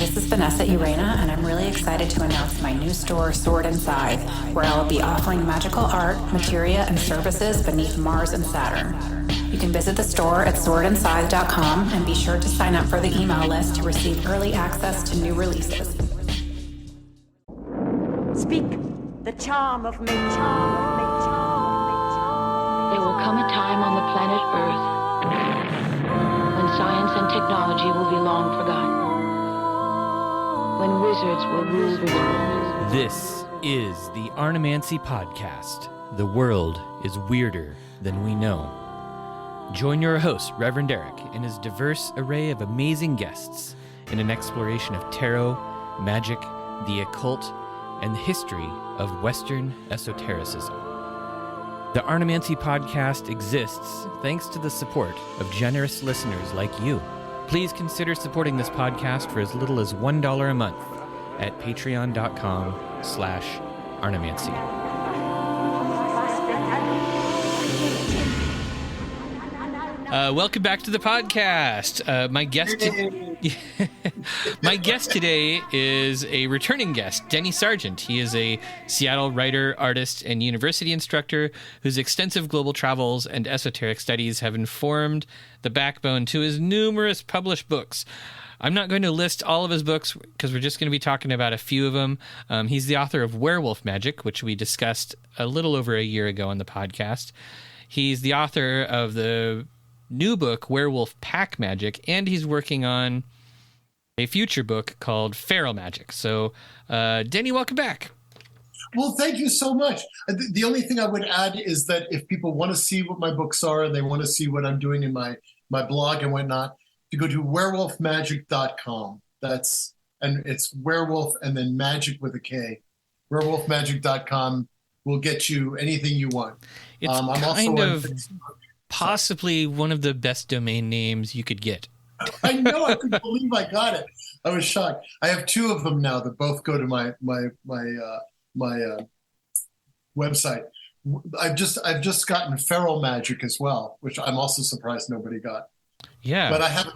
This is Vanessa Urena, and I'm really excited to announce my new store, Sword and Scythe, where I will be offering magical art, materia, and services beneath Mars and Saturn. You can visit the store at swordandscythe.com and be sure to sign up for the email list to receive early access to new releases. Speak the charm of me. There will come a time on the planet Earth when science and technology will be long forgotten. When wizards will rule the world. This is the Arnemancy Podcast. The world is weirder than we know. Join your host, Reverend Eric, and his diverse array of amazing guests in an exploration of tarot, magic, the occult, and the history of Western esotericism. The Arnemancy Podcast exists thanks to the support of generous listeners like you. Please consider supporting this podcast for as little as $1 a month at patreon.com/Arnemancy. Welcome back to the podcast. My guest today is a returning guest, Denny Sargent. He is a Seattle writer, artist, and university instructor whose extensive global travels and esoteric studies have informed the backbone to his numerous published books. I'm not going to list all of his books because we're just going to be talking about a few of them. He's the author of Werewolf Magick, which we discussed a little over a year ago on the podcast. He's the author of the new book, Werewolf Pack Magick, and he's working on a future book called Feral Magick. So, Denny, welcome back. Well, thank you so much. The only thing I would add is that if people want to see what my books are and they want to see what I'm doing in my blog and whatnot, to go to werewolfmagic.com. And it's werewolf and then magic with a K. Werewolfmagic.com will get you anything you want. It's I'm kind also of possibly one of the best domain names you could get. I know. I couldn't believe I got it. I was shocked. I have two of them now that both go to my website. I've just gotten Feral Magick as well, which I'm also surprised nobody got. Yeah, but I have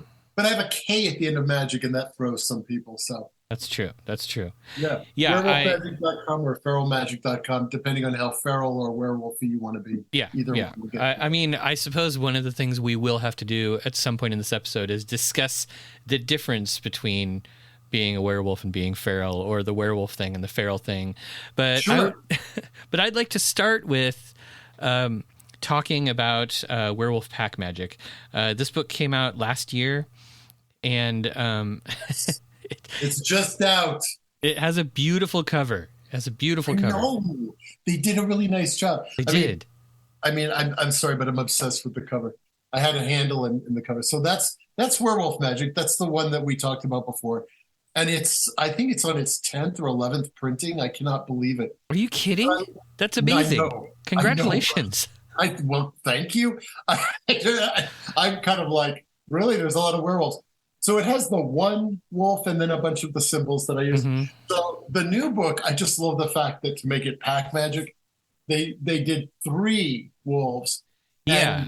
a K at the end of magic, and that throws some people. So that's true. Yeah. Werewolfmagic.com or feralmagic.com, depending on how feral or werewolfy you want to be. Yeah. I mean, I suppose one of the things we will have to do at some point in this episode is discuss the difference between being a werewolf and being feral, or the werewolf thing and the feral thing. But sure. But I'd like to start with talking about Werewolf Pack Magick. This book came out last year, and it's just out. It has a beautiful cover. No, they did a really nice job. They did. I'm sorry, but I'm obsessed with the cover. I had a handle in the cover. So that's Werewolf Magick. That's the one that we talked about before. And I think it's on its 10th or 11th printing. I cannot believe it. Are you kidding? That's amazing. I know. Congratulations. Well, thank you. I'm kind of like, really? There's a lot of werewolves. So it has the one wolf and then a bunch of the symbols that I use. Mm-hmm. So the new book, I just love the fact that to make it pack magic, they did 3 wolves. Yeah.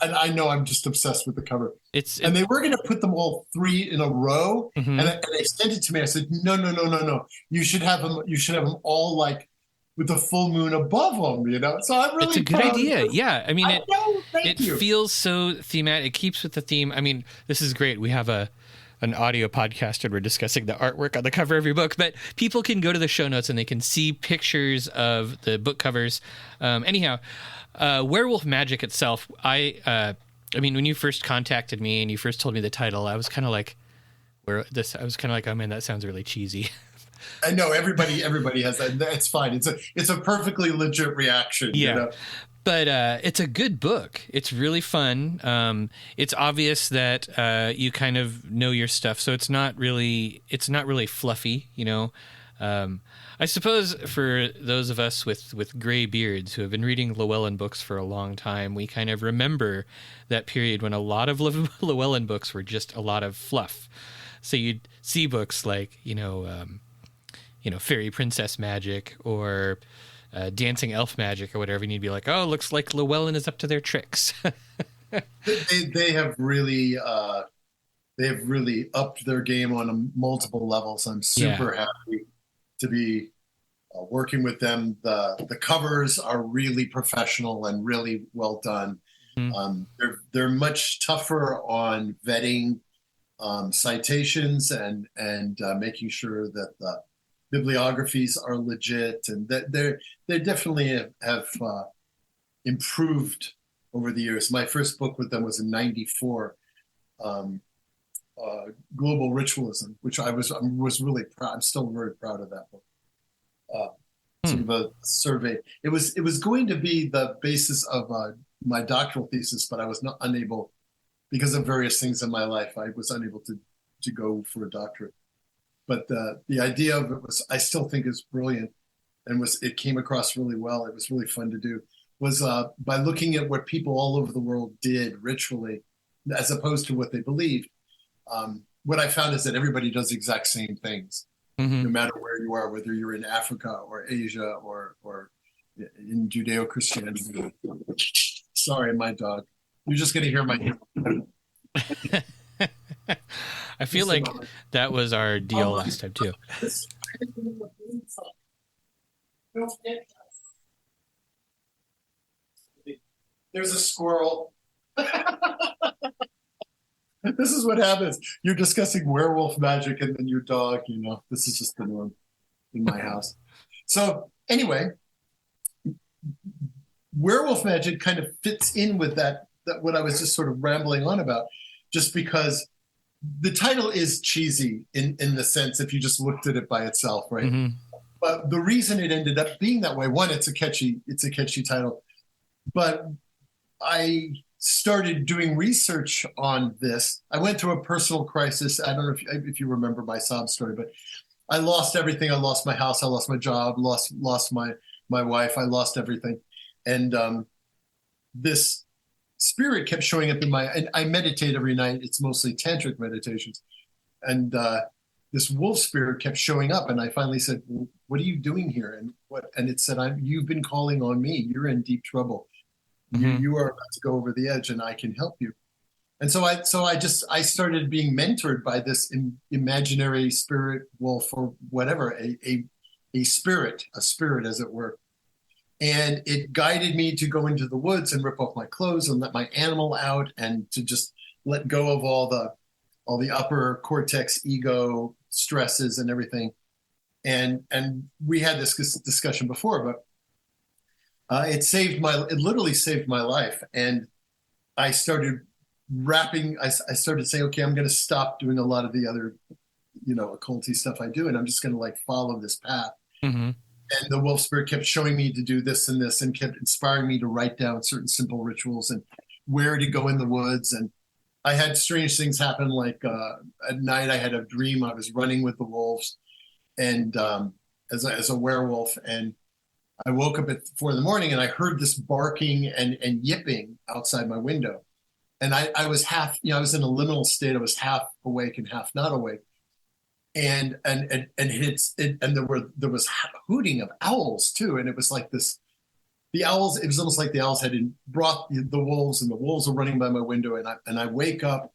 And I know I'm just obsessed with the cover. And they were going to put them all 3 in a row. Mm-hmm. And they sent it to me. I said, no. You should have them all like with the full moon above them, you know? So I'm really It's a good idea. Yeah. I mean, it you. feels so thematic. It keeps with the theme. I mean, this is great. We have an audio podcast and we're discussing the artwork on the cover of your book, but people can go to the show notes and they can see pictures of the book covers. Anyhow, Werewolf Magick itself, I mean, when you first contacted me and you first told me the title, I was kind of like, oh man, that sounds really cheesy. I know everybody has that. It's fine. It's a perfectly legit reaction. Yeah. You know? But it's a good book. It's really fun. It's obvious that you kind of know your stuff, so it's not really fluffy, you know. I suppose for those of us with gray beards who have been reading Llewellyn books for a long time, we kind of remember that period when a lot of Llewellyn books were just a lot of fluff. So you'd see books like, Fairy Princess Magic or Dancing Elf Magic or whatever, and you'd be like, oh, looks like Llewellyn is up to their tricks. They have really they've really upped their game on multiple levels. I'm super happy to be working with them. The covers are really professional and really well done. They're much tougher on vetting citations and making sure that the bibliographies are legit, and that they definitely have improved over the years. My first book with them was in '94, Global Ritualism, which I was really proud. I'm still very proud of that book. Sort of a survey. It was going to be the basis of my doctoral thesis, but I was not unable, because of various things in my life, I was unable to go for a doctorate. But the idea of it was, I still think is brilliant, and it came across really well. It was really fun to do. Was by looking at what people all over the world did ritually, as opposed to what they believed. What I found is that everybody does the exact same things, no matter where you are, whether you're in Africa or Asia or in Judeo-Christianity. Sorry, my dog. You're just going to hear my... I feel like that was our deal last time, too. There's a squirrel. This is what happens. You're discussing werewolf magic, and then your dog, this is just the norm in my house. So anyway, werewolf magic kind of fits in with that what I was just sort of rambling on about, just because the title is cheesy in the sense, if you just looked at it by itself, right? But the reason it ended up being that way, one, it's a catchy title, but I started doing research on this. I went through a personal crisis. I don't know if you remember my sob story, but I lost everything. I lost my house. I lost my job. Lost my wife. I lost everything, and this spirit kept showing up and I meditate every night. It's mostly tantric meditations, and this wolf spirit kept showing up. And I finally said, well, "What are you doing here?" And it said, "You've been calling on me. You're in deep trouble. You are about to go over the edge, and I can help you." And so I started being mentored by this imaginary spirit wolf, or whatever, a spirit as it were. And it guided me to go into the woods and rip off my clothes and let my animal out, and to just let go of all the upper cortex ego stresses and everything. And we had this discussion before, but it literally saved my life. And I started I started saying, okay, I'm going to stop doing a lot of the other, occulty stuff I do, and I'm just going to follow this path. And the wolf spirit kept showing me to do this and this, and kept inspiring me to write down certain simple rituals and where to go in the woods. And I had strange things happen. At night, I had a dream. I was running with the wolves, and as a werewolf, and I woke up at 4 a.m. and I heard this barking and yipping outside my window. And I was I was in a liminal state. I was half awake and half not awake. And there was hooting of owls too. And it was like this, it was almost like the owls had brought the wolves, and the wolves were running by my window. And I wake up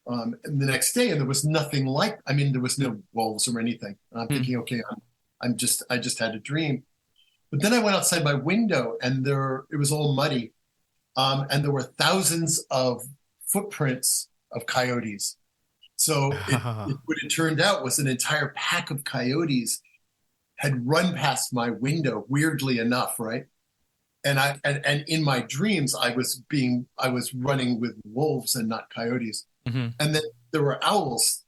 the next day, and there was nothing there was no wolves or anything. And I'm thinking, okay, I just had a dream. But then I went outside my window, and it was all muddy. And there were thousands of footprints of coyotes. So what it turned out was an entire pack of coyotes had run past my window, weirdly enough, right? And in my dreams, I was running with wolves and not coyotes. And then there were owls.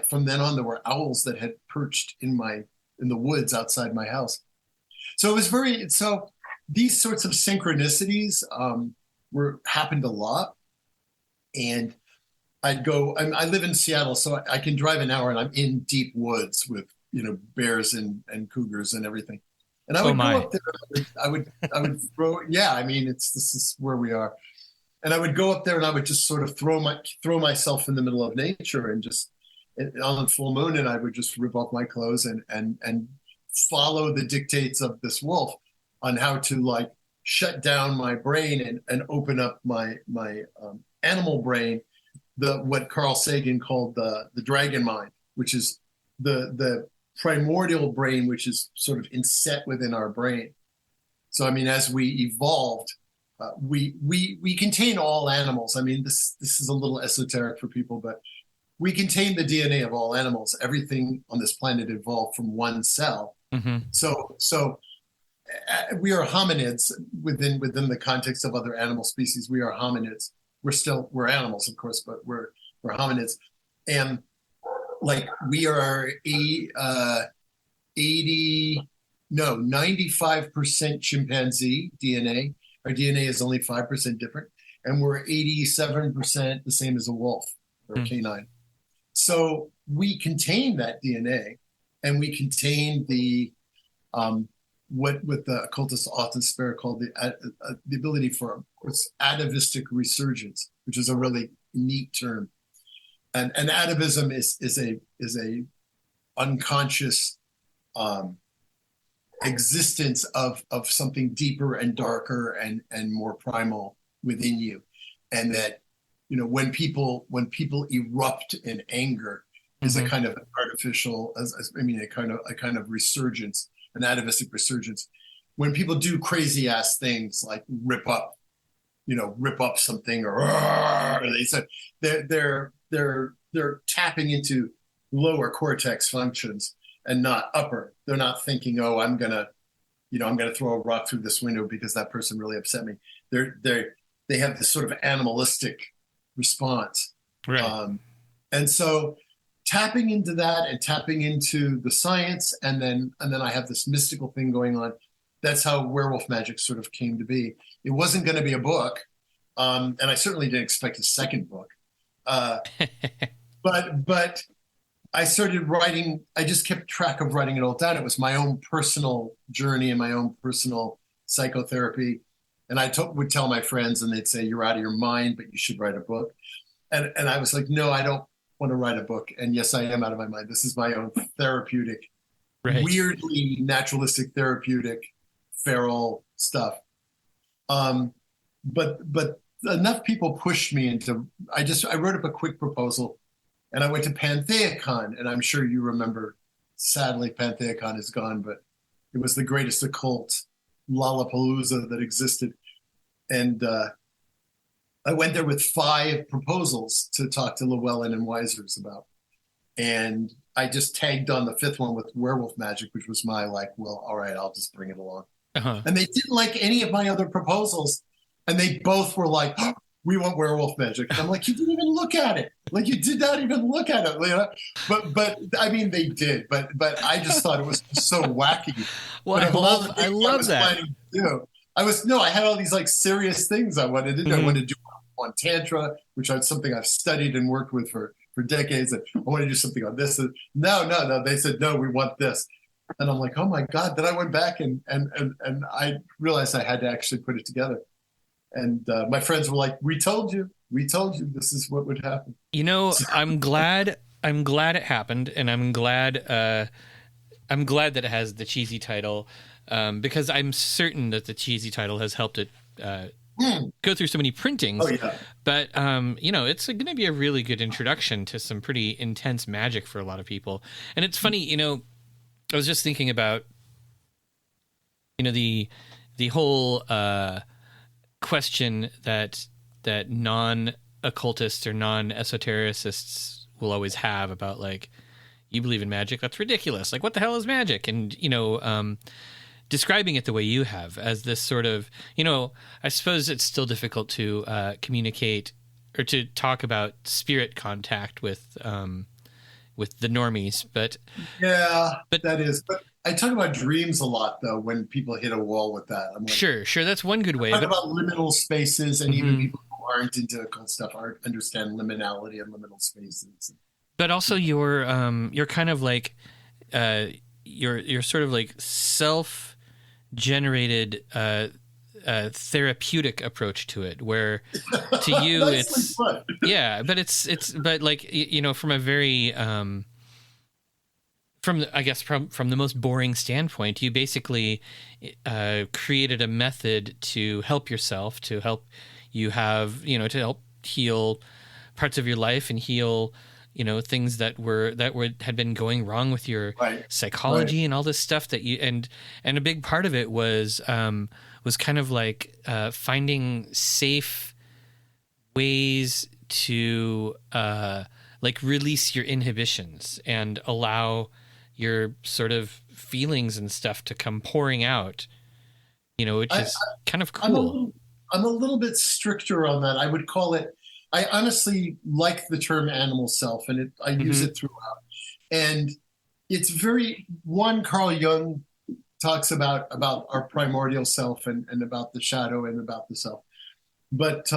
From then on, there were owls that had perched in the woods outside my house. So it was these sorts of synchronicities happened a lot. And I'd go, I live in Seattle, so I can drive an hour, and I'm in deep woods with, bears and cougars and everything. And I would go up there, I would throw, this is where we are. And I would go up there, and I would just sort of throw myself in the middle of nature, and just on the full moon, and I would just rip off my clothes and follow the dictates of this wolf on how to shut down my brain and open up my animal brain what Carl Sagan called the dragon mind, which is the primordial brain, which is sort of inset within our brain. So, I mean, as we evolved, we contain all animals. I mean, this is a little esoteric for people, but we contain the DNA of all animals. Everything on this planet evolved from one cell. Mm-hmm. So we are hominids within the context of other animal species. We are hominids. We're animals, of course, but we're hominids. And like we are 95% chimpanzee DNA. Our DNA is only 5% different. And we're 87% the same as a wolf or a canine. So we contain that DNA, and we contain the what the occultists often spare called the ability for what's atavistic resurgence, which is a really neat term. And atavism is a unconscious existence of something deeper and darker and more primal within you, and that, you know, when people erupt in anger is a kind of artificial, a kind of resurgence, an atavistic resurgence. When people do crazy ass things like rip up something, or they said they're tapping into lower cortex functions and not upper. They're not thinking, oh, I'm gonna throw a rock through this window because that person really upset me. They have this sort of animalistic response, right? And so tapping into that and tapping into the science, and then I have this mystical thing going on. That's how Werewolf Magick sort of came to be. It wasn't going to be a book, and I certainly didn't expect a second book. But I started writing. I just kept track of writing it all down. It was my own personal journey and my own personal psychotherapy. And I would tell my friends, and they'd say, "You're out of your mind, but you should write a book." And I was like, "No, I don't want to write a book." And yes, I am out of my mind. This is my own therapeutic, weirdly naturalistic, therapeutic, feral stuff. But enough people pushed me into. I wrote up a quick proposal, and I went to PantheaCon, and I'm sure you remember. Sadly, PantheaCon is gone, but it was the greatest occult Lollapalooza that existed. And I went there with 5 proposals to talk to Llewellyn and Weisers about. And I just tagged on the 5th one with Werewolf Magick, which was my well, all right, I'll just bring it along. Uh-huh. And they didn't like any of my other proposals. And they both were like, oh, we want Werewolf Magick. And I'm like, you didn't even look at it. Like, you did not even look at it. You know? But I mean, they did. But I just thought it was so wacky. Well, I love that. I had all these serious things I wanted to do. I wanted to do on Tantra, which is something I've studied and worked with for decades. And I want to do something on this. And no. They said, no, we want this. And I'm like, oh my God. Then I went back and I realized I had to actually put it together. And my friends were like, we told you this is what would happen. You know, I'm glad it happened. And I'm glad that it has the cheesy title, because I'm certain that the cheesy title has helped it go through so many printings. Oh, yeah. But, it's going to be a really good introduction to some pretty intense magic for a lot of people. And it's funny, I was just thinking about, the whole question that non-occultists or non-esotericists will always have about, you believe in magic? That's ridiculous. What the hell is magic? And, describing it the way you have as this sort of, I suppose it's still difficult to communicate or to talk about spirit contact with the normies, but that is. But I talk about dreams a lot, though, when people hit a wall with that. I'm like, sure, that's one good way. I talk about liminal spaces, and even people who aren't into occult stuff understand liminality and liminal spaces. But also, you're kind of you're sort of self-generated therapeutic approach to it, where to you it's fun. Yeah, but it's from a very from the most boring standpoint, you basically created a method to help yourself, to help you have, to help heal parts of your life and heal, things that had been going wrong with your psychology and all this stuff that you, and a big part of it was kind of like finding safe ways to like release your inhibitions and allow your sort of feelings and stuff to come pouring out, which is kind of cool. I'm a little bit stricter on that. I would call it, I honestly like the term animal self, and I use it throughout. And it's Carl Jung talks about our primordial self and about the shadow and about the self. But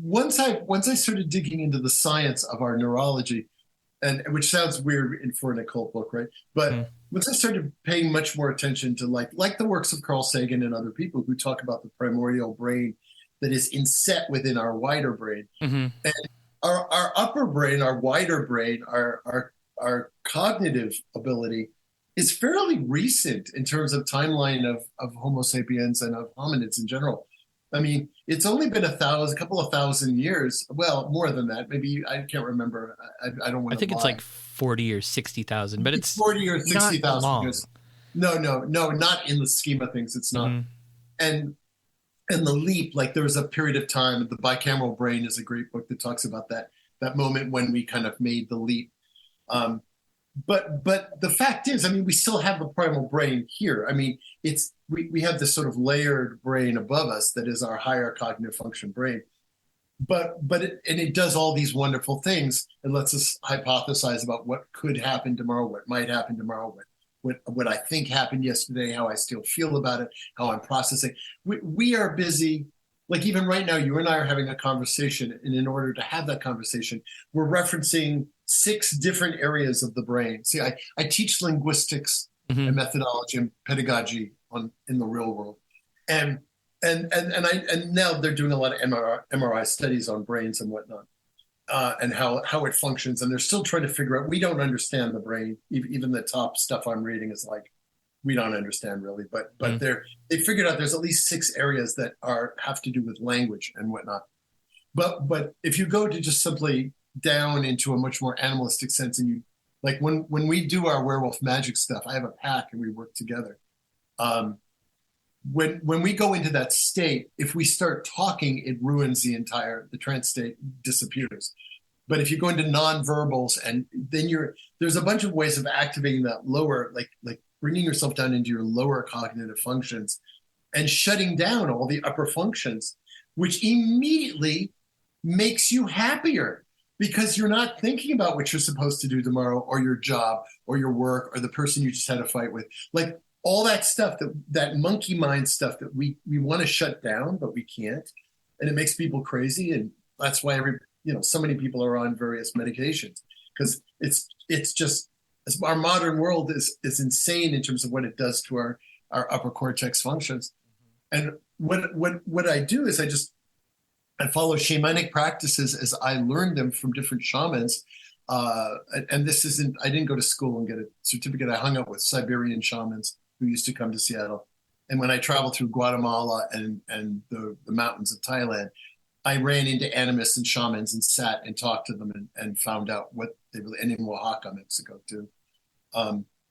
once I started digging into the science of our neurology, and which sounds weird for an occult book, right? But once I started paying much more attention to like the works of Carl Sagan and other people who talk about the primordial brain that is inset within our wider brain, and our upper brain, our wider brain, our cognitive ability is fairly recent in terms of timeline of Homo sapiens and of hominids in general. I mean, it's only been a couple of thousand years. Well, more than that. Maybe I can't remember. I don't want to. I think it's like 40 or 60,000, but it's 40 or 60,000 years. No, not in the scheme of things. It's not. And the leap, like there was a period of time. The Bicameral Brain is a great book that talks about that moment when we kind of made the leap. But the fact is, I mean, we still have the primal brain here. I mean, we have this sort of layered brain above us that is our higher cognitive function brain. But it does all these wonderful things. It lets us hypothesize about what could happen tomorrow, what might happen tomorrow, what I think happened yesterday, how I still feel about it, how I'm processing. We are busy. Like even right now, you and I are having a conversation, and in order to have that conversation, we're referencing 6 different areas of the brain. See, I teach linguistics and methodology and pedagogy in the real world, and now they're doing a lot of MRI studies on brains and whatnot, and how it functions, and they're still trying to figure out. We don't understand the brain. Even the top stuff I'm reading is like, we don't understand really, but they figured out there's at least 6 areas that have to do with language and whatnot. But if you go to just simply down into a much more animalistic sense, and you like when we do our Werewolf Magic stuff, I have a pack and we work together. When we go into that state, if we start talking, it ruins the trance state disappears. But if you go into nonverbals, and then there's a bunch of ways of activating that lower, like bringing yourself down into your lower cognitive functions and shutting down all the upper functions, which immediately makes you happier because you're not thinking about what you're supposed to do tomorrow or your job or your work or the person you just had a fight with. Like all that stuff, that monkey mind stuff that we want to shut down, but we can't. And it makes people crazy. And that's why so many people are on various medications, because it's just, our modern world is insane in terms of what it does to our upper cortex functions. And what I do is I follow shamanic practices as I learned them from different shamans. And this isn't, I didn't go to school and get a certificate. I hung out with Siberian shamans who used to come to Seattle. And when I traveled through Guatemala and the mountains of Thailand, I ran into animists and shamans and sat and talked to them and found out what they really, and in Oaxaca, Mexico too.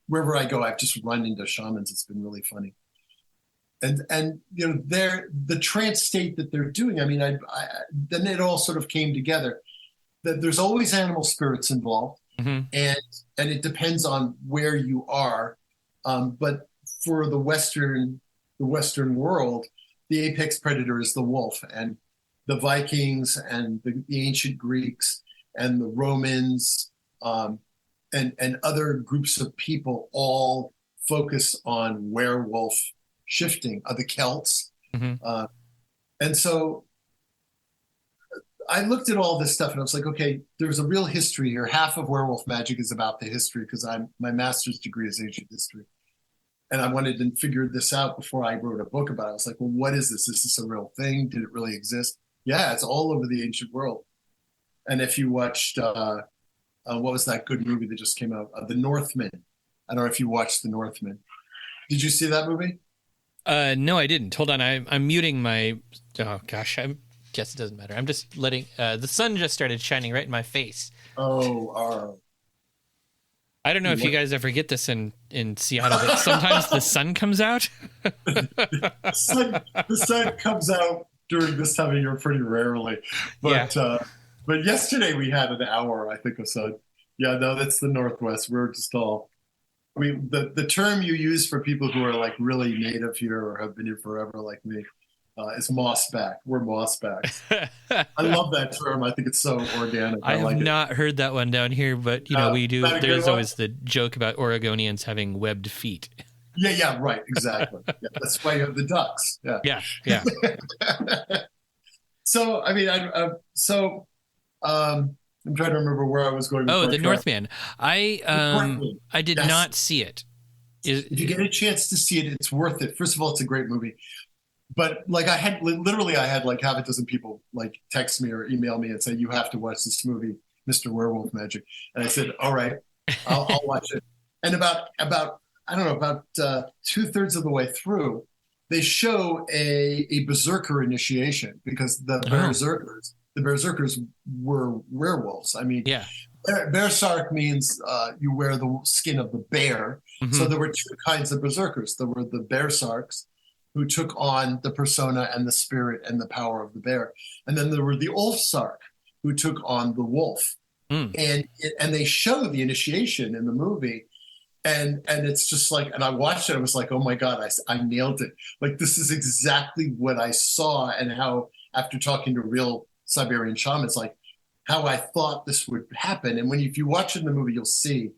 Wherever I go, I've just run into shamans. It's been really funny. And the trance state that they're doing, I mean, then it all sort of came together. That there's always animal spirits involved, and it depends on where you are. But for the Western world, the apex predator is the wolf, and the Vikings and the ancient Greeks and the Romans and other groups of people all focus on werewolf shifting, the Celts. And so I looked at all this stuff and I was like, okay, there's a real history here. Half of Werewolf Magic is about the history because my master's degree is ancient history. And I wanted to figure this out before I wrote a book about it. I was like, well, what is this? Is this a real thing? Did it really exist? Yeah, it's all over the ancient world. And if you watched, what was that good movie that just came out? The Northman. I don't know if you watched The Northman. Did you see that movie? No, I didn't. Hold on. I'm muting my, oh gosh, Guess it doesn't matter. I'm just letting the sun just started shining right in my face. Oh, I don't know if you guys ever get this in Seattle, but sometimes the sun comes out. the sun comes out during this time of year pretty rarely. But but yesterday we had an hour, I think, of sun. Yeah, no, that's the Northwest. We're just all. I mean, the term you use for people who are like really native here or have been here forever, like me, is mossback. We're mossbacks. I love that term. I think it's so organic. I have like not heard that one down here, but we do. There's always the joke about Oregonians having webbed feet. Yeah, right, exactly. Yeah, that's why you have the ducks. Yeah. So, I mean, I'm trying to remember where I was going. Oh, the Northman. I did not see it. If you get a chance to see it, it's worth it. First of all, it's a great movie. But like I had like half a dozen people like text me or email me and say, you have to watch this movie, Mr. Werewolf Magic. And I said, all right, I'll watch it. And about 2/3 of the way through, they show a berserker initiation because the berserkers were werewolves. I mean, berserk means you wear the skin of the bear. Mm-hmm. So there were two kinds of berserkers. There were the berserks, who took on the persona and the spirit and the power of the bear. And then there were the Ulfsark, who took on the wolf. And they show the initiation in the movie. And it's just like, and I watched it, I was like, oh my God, I nailed it. Like, this is exactly what I saw, and how, after talking to real Siberian shamans, like how I thought this would happen. And if you watch it in the movie, you'll see,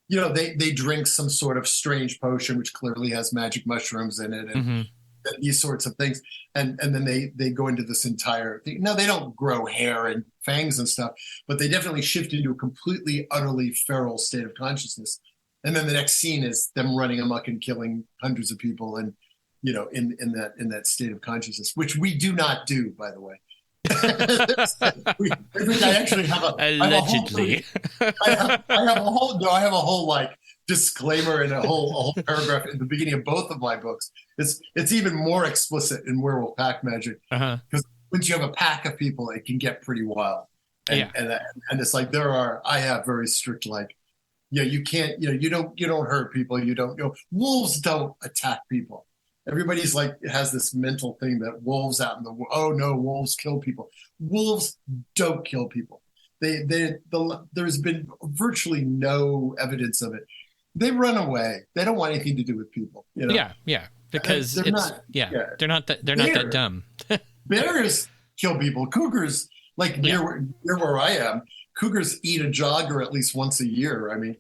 they drink some sort of strange potion, which clearly has magic mushrooms in it, and these sorts of things. And then they go into this entire thing. Now, they don't grow hair and fangs and stuff, but they definitely shift into a completely, utterly feral state of consciousness. And then the next scene is them running amok and killing hundreds of people, and in that state of consciousness, which we do not do, by the way. I actually have allegedly. I have a whole like disclaimer and a whole paragraph in the beginning of both of my books. It's even more explicit in Werewolf Pack Magic, because once you have a pack of people, it can get pretty wild. And it's like I have very strict, like, you can't, you don't hurt people. You don't, wolves don't attack people. Everybody's like, has this mental thing that wolves out in the world. Oh no, wolves kill people. Wolves don't kill people. There's been virtually no evidence of it. They run away. They don't want anything to do with people. Yeah, because they're not that dumb. Bears kill people. Cougars, like near where I am, cougars eat a jogger at least once a year. I mean.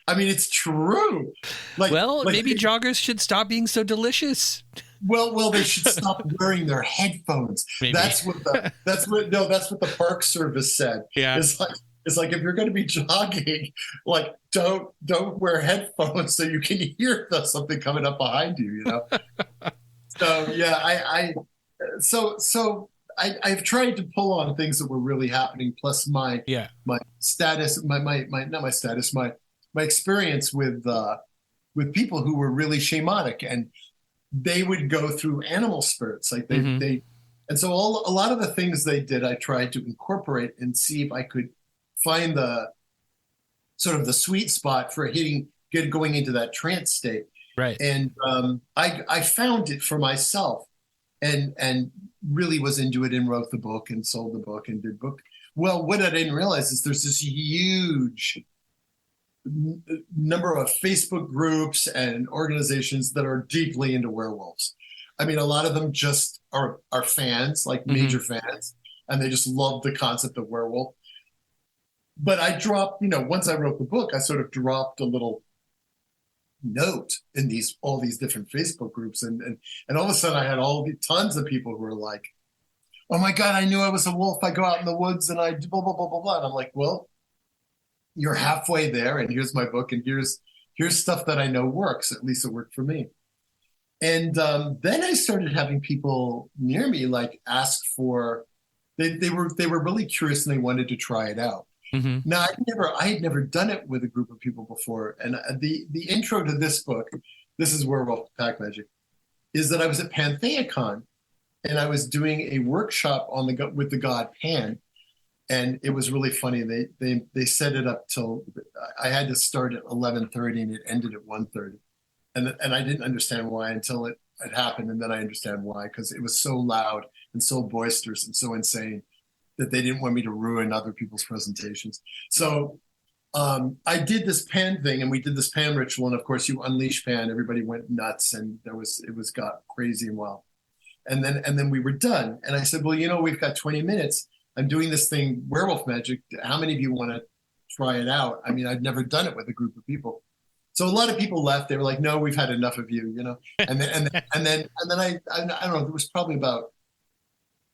I mean, it's true. Maybe joggers should stop being so delicious. Well, they should stop wearing their headphones. Maybe. That's what the Park Service said. Yeah, it's like if you're going to be jogging, like don't wear headphones so you can hear something coming up behind you. So yeah, I've tried to pull on things that were really happening. Plus my status, my experience with people who were really shamanic, and they would go through animal spirits, like and so a lot of the things they did, I tried to incorporate and see if I could find the sort of the sweet spot for going into that trance state. Right. And I found it for myself, and really was into it, and wrote the book and sold the book and did book. Well, what I didn't realize is there's this huge number of Facebook groups and organizations that are deeply into werewolves. I mean, a lot of them just are fans, like major fans, and they just love the concept of werewolf. But I dropped, once I wrote the book, I sort of dropped a little note in all these different Facebook groups, and all of a sudden I had tons of people who were like, "Oh my God, I knew I was a wolf. I go out in the woods and I blah blah blah blah blah." And I'm like, well, you're halfway there, and here's my book, and here's stuff that I know works. At least it worked for me. And then I started having people near me like ask for. They were really curious, and they wanted to try it out. Now I had never done it with a group of people before. And the intro to this book, this is Werewolf Pack Magic, is that I was at PantheaCon, and I was doing a workshop with the god Pan, and it was really funny. They set it up till I had to start at 11:30 and it ended at 1:30, and I didn't understand why until it happened, and then I understand why, because it was so loud and so boisterous and so insane that they didn't want me to ruin other people's presentations. So I did this Pan thing, and we did this Pan ritual, and of course you unleash Pan, everybody went nuts, and it got crazy and wild. And then we were done, and I said, well, we've got 20 minutes. I'm doing this thing, Werewolf Magic. How many of you want to try it out? I mean, I'd never done it with a group of people. So a lot of people left. They were like, no, we've had enough of you, And then I don't know, there was probably about,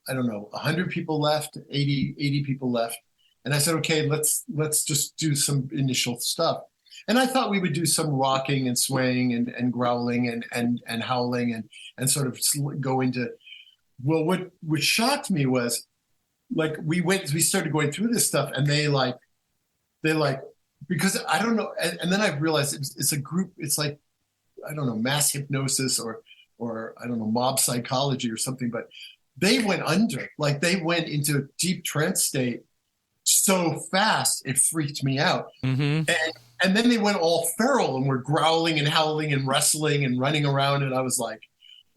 100 people left, 80 people left. And I said, okay, let's just do some initial stuff. And I thought we would do some rocking and swaying and growling and howling and sort of go into, well, what shocked me was, like, we started going through this stuff, and they because I don't know, and then I realized it's a group, it's like, I don't know, mass hypnosis or I don't know, mob psychology or something, but they went under, like they went into a deep trance state so fast, it freaked me out. Mm-hmm. And then they went all feral and were growling and howling and wrestling and running around, and I was like,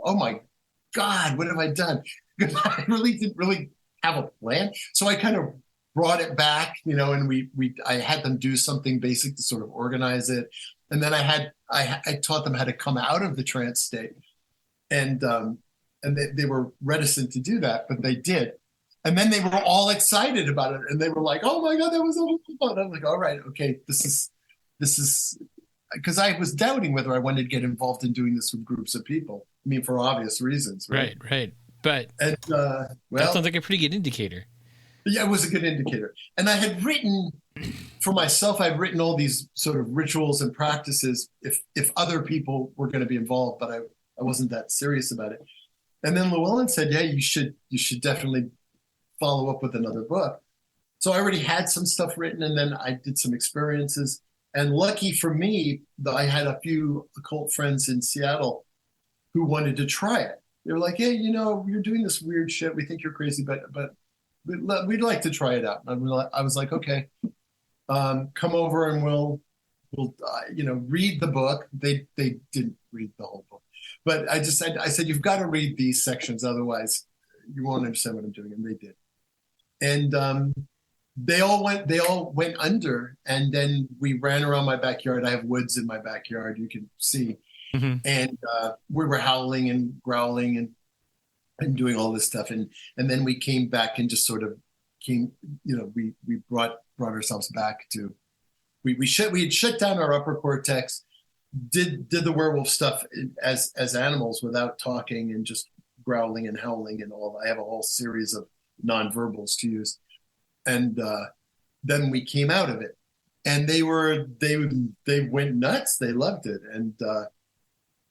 oh my God, what have I done? Because I really didn't have a plan. So I kind of brought it back, and I had them do something basic to sort of organize it. And then I taught them how to come out of the trance state. And they were reticent to do that, but they did. And then they were all excited about it. And they were like, oh my God, that was so fun. I'm like, all right, okay, this is, because I was doubting whether I wanted to get involved in doing this with groups of people. I mean, for obvious reasons. Right. But that sounds like a pretty good indicator. Yeah, it was a good indicator. And I had written, for myself, I'd written all these sort of rituals and practices if other people were going to be involved, but I wasn't that serious about it. And then Llewellyn said, yeah, you should definitely follow up with another book. So I already had some stuff written, and then I did some experiences. And lucky for me, I had a few occult friends in Seattle who wanted to try it. They were like, hey, you're doing this weird shit. We think you're crazy, but we'd like to try it out. And I was like, okay, come over and we'll read the book. They didn't read the whole book, but I said, you've got to read these sections, otherwise you won't understand what I'm doing. And they did. And they all went under, and then we ran around my backyard. I have woods in my backyard, you can see. Mm-hmm. And we were howling and growling and doing all this stuff. And then we came back and just sort of we brought ourselves back to, we had shut down our upper cortex, did the werewolf stuff as animals without talking and just growling and howling and all. I have a whole series of nonverbals to use. And then we came out of it, and they went nuts. They loved it. And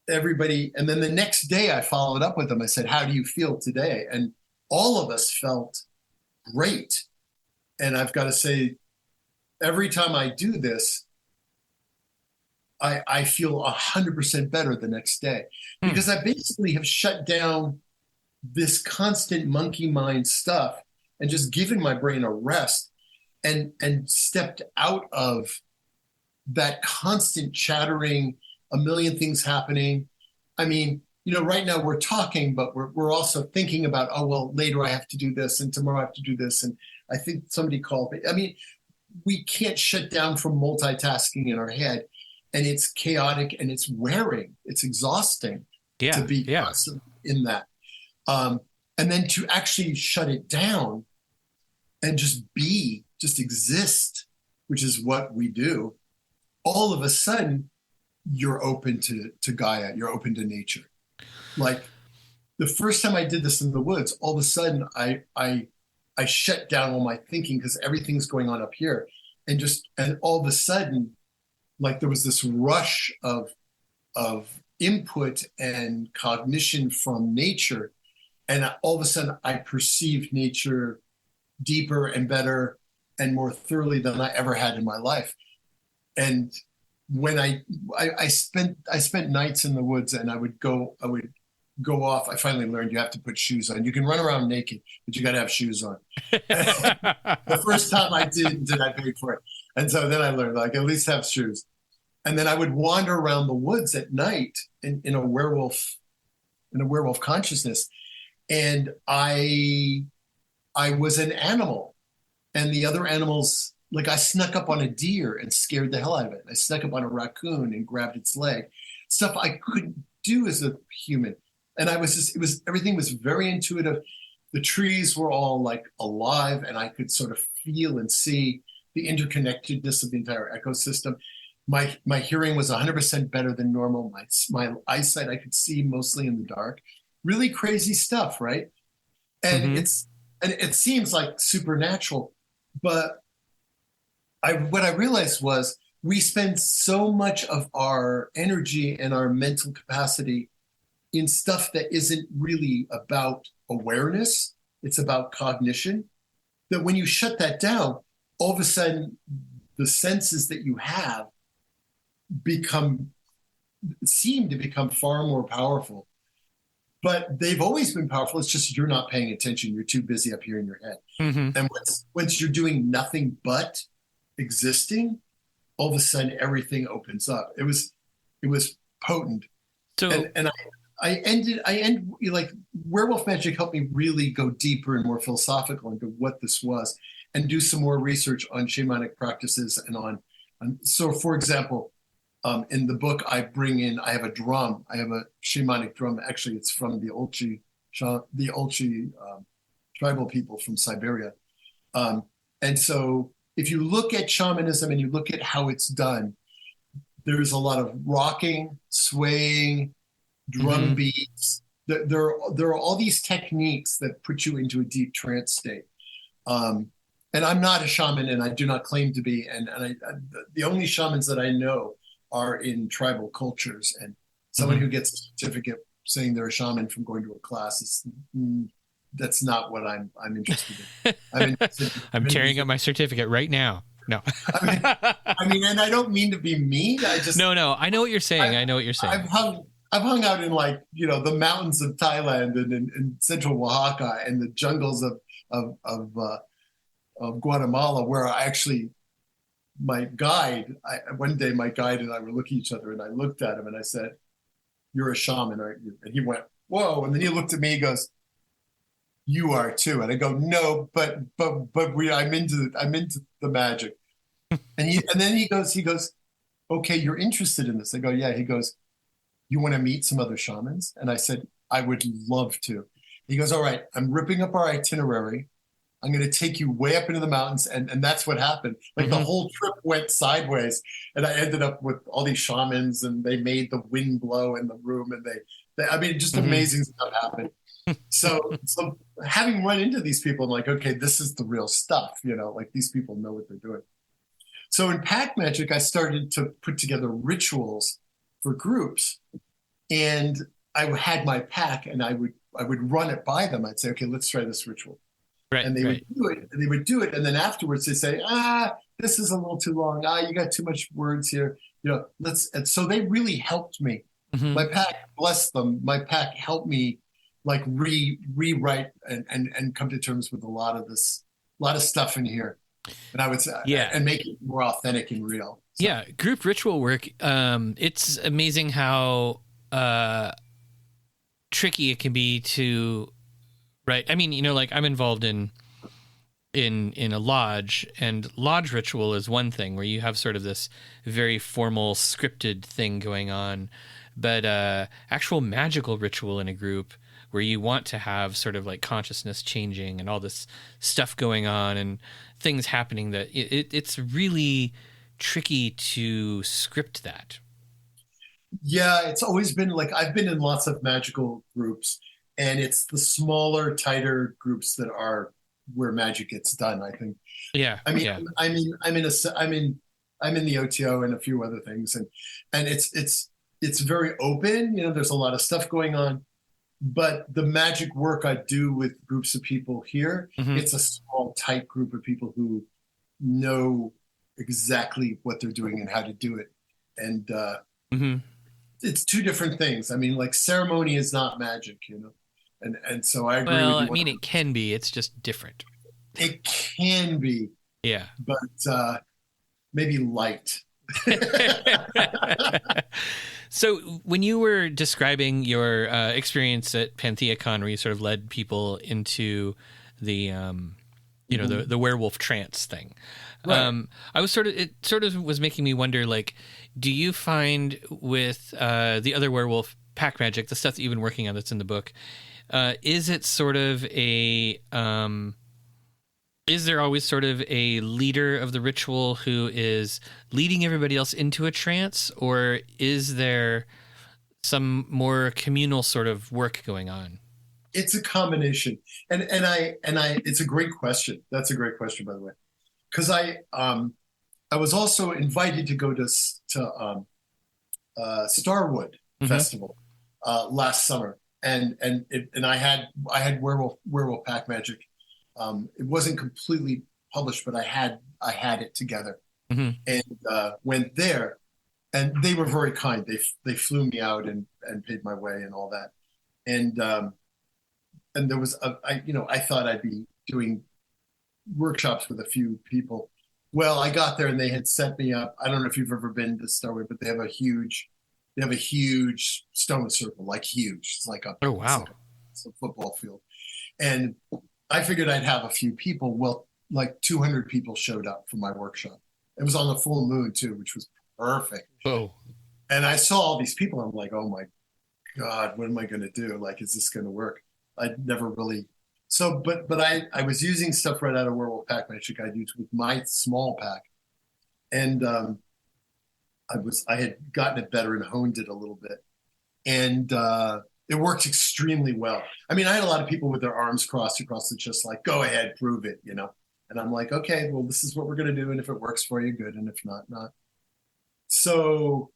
everybody, and then the next day I followed up with them. I said, how do you feel today? And all of us felt great. And I've got to say, every time I do this, I feel 100% better the next day, because I basically have shut down this constant monkey mind stuff and just given my brain a rest and stepped out of that constant chattering, a million things happening. I mean, right now we're talking, but we're also thinking about, oh, well, later I have to do this, and tomorrow I have to do this. And I think somebody called me. I mean, we can't shut down from multitasking in our head, and it's chaotic and it's wearing. It's exhausting to be constant in that. And then to actually shut it down and just exist, which is what we do, all of a sudden you're open to Gaia, you're open to nature. Like the first time I did this in the woods, all of a sudden I shut down all my thinking, because everything's going on up here. And all of a sudden, like there was this rush of input and cognition from nature. And all of a sudden I perceived nature deeper and better and more thoroughly than I ever had in my life. And when I spent nights in the woods, and I would go off, I finally learned you have to put shoes on. You can run around naked, but you got to have shoes on. The first time I did I paid for it. And so then I learned, like, at least have shoes. And then I would wander around the woods at night in a werewolf consciousness. And I was an animal, and the other animals, like, I snuck up on a deer and scared the hell out of it. I snuck up on a raccoon and grabbed its leg. Stuff I couldn't do as a human. And everything was very intuitive. The trees were all like alive, and I could sort of feel and see the interconnectedness of the entire ecosystem. My hearing was 100% better than normal. My eyesight, I could see mostly in the dark. Really crazy stuff, right? And it seems like supernatural, but what I realized was we spend so much of our energy and our mental capacity in stuff that isn't really about awareness. It's about cognition. That when you shut that down, all of a sudden, the senses that you have seem to become far more powerful. But they've always been powerful. It's just you're not paying attention. You're too busy up here in your head. And once you're doing nothing but existing, all of a sudden everything opens up. It was potent. So I end like Werewolf Magic helped me really go deeper and more philosophical into what this was, and do some more research on shamanic practices and on so for example, in the book I have a drum. I have a shamanic drum. Actually, it's from the Olchi tribal people from Siberia. And so if you look at shamanism and you look at how it's done, there's a lot of rocking, swaying, drum beats. There are all these techniques that put you into a deep trance state. And I'm not a shaman, and I do not claim to be. And the only shamans that I know are in tribal cultures. And someone who gets a certificate saying they're a shaman from going to a class that's not what I'm interested in. I'm tearing up my certificate right now. No. I mean, and I don't mean to be mean. No. I know what you're saying. I know what you're saying. I've hung out in, like, the mountains of Thailand and in central Oaxaca and the jungles of Guatemala, where my guide and I were looking at each other, and I looked at him and I said, "You're a shaman, aren't you?" And he went, "Whoa!" And then he looked at me. He goes, "You are too." And I go, "No, but I'm into the magic." And then he goes, "Okay, you're interested in this." I go, "Yeah." He goes, "You want to meet some other shamans?" And I said, "I would love to." He goes, "All right, I'm ripping up our itinerary. I'm going to take you way up into the mountains." And that's what happened. Like, the whole trip went sideways, and I ended up with all these shamans, and they made the wind blow in the room, and just amazing stuff happened. So having run into these people, I'm like, okay, this is the real stuff, like, these people know what they're doing. So in pack magic, I started to put together rituals for groups, and I had my pack, and I would run it by them. I'd say, okay, let's try this ritual. Right, and they would do it. And then afterwards they say, this is a little too long. You got too much words here. And so they really helped me. My pack, bless them. My pack helped me, like, rewrite and come to terms with a lot of stuff in here. And I would say, and make it more authentic and real. So. Yeah. Group ritual work. It's amazing how tricky it can be to, right. I mean, like, I'm involved in a lodge, and lodge ritual is one thing where you have sort of this very formal scripted thing going on, but actual magical ritual in a group where you want to have sort of like consciousness changing and all this stuff going on and things happening, that it's really tricky to script that. Yeah, it's always been like, I've been in lots of magical groups, and it's the smaller, tighter groups that are where magic gets done, I think. Yeah. I'm in the OTO and a few other things, and it's very open. There's a lot of stuff going on, but the magic work I do with groups of people here, it's a small, tight group of people who know exactly what they're doing and how to do it, and it's two different things. I mean, like ceremony is not magic, and so I agree Well, with you. I mean, it can be. It's just different. It can be, Yeah. but maybe light. So when you were describing your experience at PantheaCon, where you sort of led people into the, the werewolf trance thing, Right. it sort of was making me wonder, like, do you find with the other werewolf pack magic, the stuff that you've been working on that's in the book, is it sort of is there always sort of a leader of the ritual who is leading everybody else into a trance, or is there some more communal sort of work going on? It's a combination, and I it's a great question. That's a great question, by the way, because I was also invited to go to Starwood Festival last summer, and I had werewolf pack magic. It wasn't completely published, but I had it together, and went there, and they were very kind. They flew me out and paid my way and all that, and there was I thought I'd be doing workshops with a few people. Well, I got there and they had set me up. I don't know if you've ever been to Starwood, but they have a huge stone circle, like huge. It's like oh wow, it's a football field, and I figured I'd have a few people. Well, like 200 people showed up for my workshop. It was on the full moon too, which was perfect. Oh, and I saw all these people. I'm like, oh my God, what am I going to do? Like, is this going to work? I'd never really. So, but I was using stuff right out of Werewolf Pack Magic I'd used with my small pack. And I had gotten it better and honed it a little bit. And it worked extremely well. I mean, I had a lot of people with their arms crossed across the chest, like, go ahead, prove it, And I'm like, okay, well, this is what we're going to do. And if it works for you, good. And if not, not. So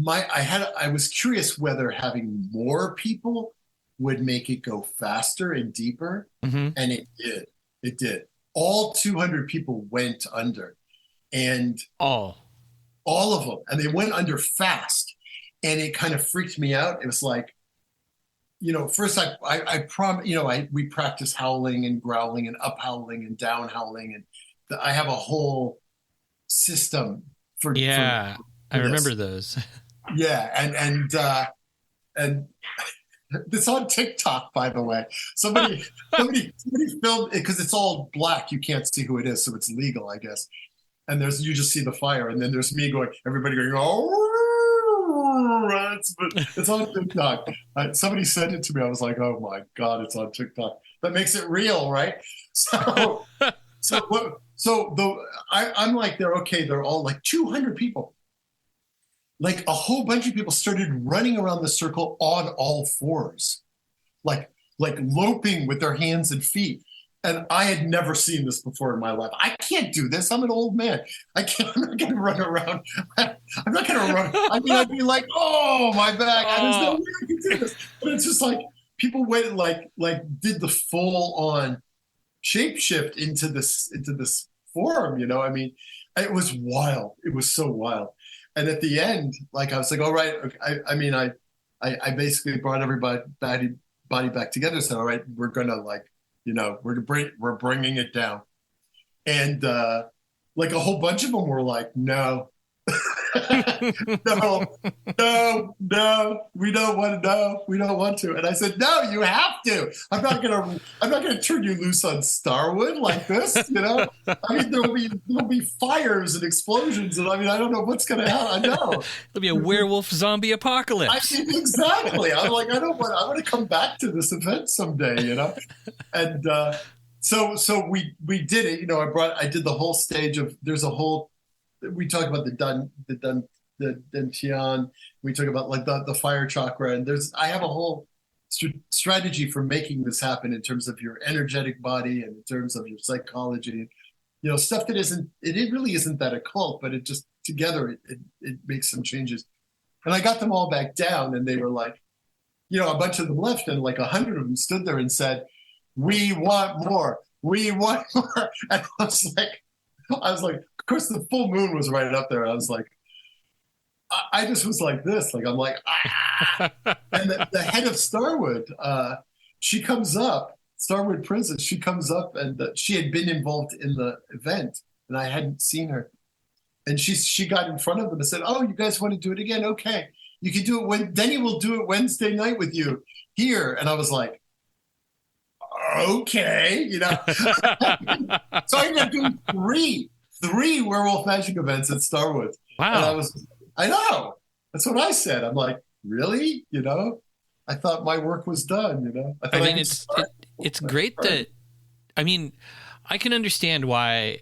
I was curious whether having more people would make it go faster and deeper. And it did. It did. All 200 people went under, and all of them. And they went under fast. And it kind of freaked me out. It was like, first we practice howling and growling and up howling and down howling. And I have a whole system for. Yeah, I remember those. Yeah. And it's on TikTok, by the way. Somebody filmed it because it's all black. You can't see who it is. So it's legal, I guess. And you just see the fire. And then there's me everybody going, oh, it's on TikTok. Somebody sent it to me. I was like, oh my God, it's on TikTok. That makes it real, right? I'm like, they're all like 200 people. Like a whole bunch of people started running around the circle on all fours, like loping with their hands and feet. And I had never seen this before in my life. I can't do this. I'm an old man. I'm not going to run around. I'm not going to run. I mean, I'd be like, oh, my back. There's no way I can do this. But it's just like people went like did the full on shapeshift into this form. I mean, it was wild. It was so wild. And at the end, like I was like, all right. I basically brought everybody body back together. Said, all right, we're gonna we're bringing it down. And like a whole bunch of them were like, no, no, we don't want to. And I said, no, you have to. I'm not gonna turn you loose on Starwood like this. I mean, there'll be fires and explosions, and I mean, I don't know what's gonna happen. I know there'll be a werewolf zombie apocalypse. I mean, exactly. I'm like, I want to come back to this event someday, and so we did it. I did the whole stage of. There's a whole. We talk about the dantian. We talk about like the fire chakra, and I have a whole strategy for making this happen in terms of your energetic body and in terms of your psychology. Stuff that it really isn't that occult, but it just together it makes some changes. And I got them all back down, and they were like, a bunch of them left, and like 100 of them stood there and said, "We want more. We want more." And I was like, of course, the full moon was right up there. I was like, I just was like this, like I'm like, ah. And the head of Starwood, she comes up, Starwood Princess, she comes up, and she had been involved in the event, and I hadn't seen her. And she got in front of them and said, "Oh, you guys want to do it again? Okay, you can do it when Denny will do it Wednesday night with you here." And I was like, "Okay," So I ended up doing three Werewolf Magic events at Starwood. Wow. And I know. That's what I said. I'm like, really? I thought my work was done. I mean, it's great that, I mean, I can understand why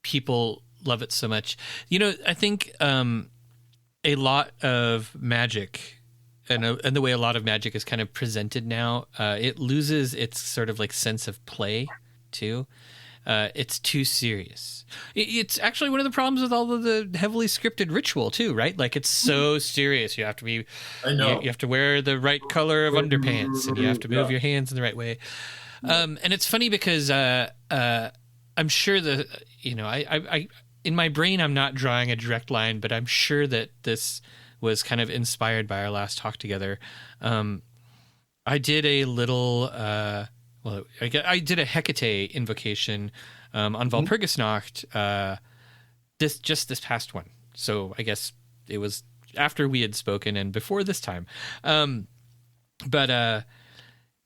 people love it so much. I think a lot of magic and the way a lot of magic is kind of presented now, it loses its sort of like sense of play too. It's too serious. It's actually one of the problems with all of the heavily scripted ritual too, right? Like it's so serious. You have to be, I know. You have to wear the right color of underpants, and you have to move your hands in the right way. And it's funny because I'm sure that I in my brain I'm not drawing a direct line, but I'm sure that this was kind of inspired by our last talk together. I did a little. I did a Hecate invocation on Walpurgisnacht this past one. So I guess it was after we had spoken and before this time. But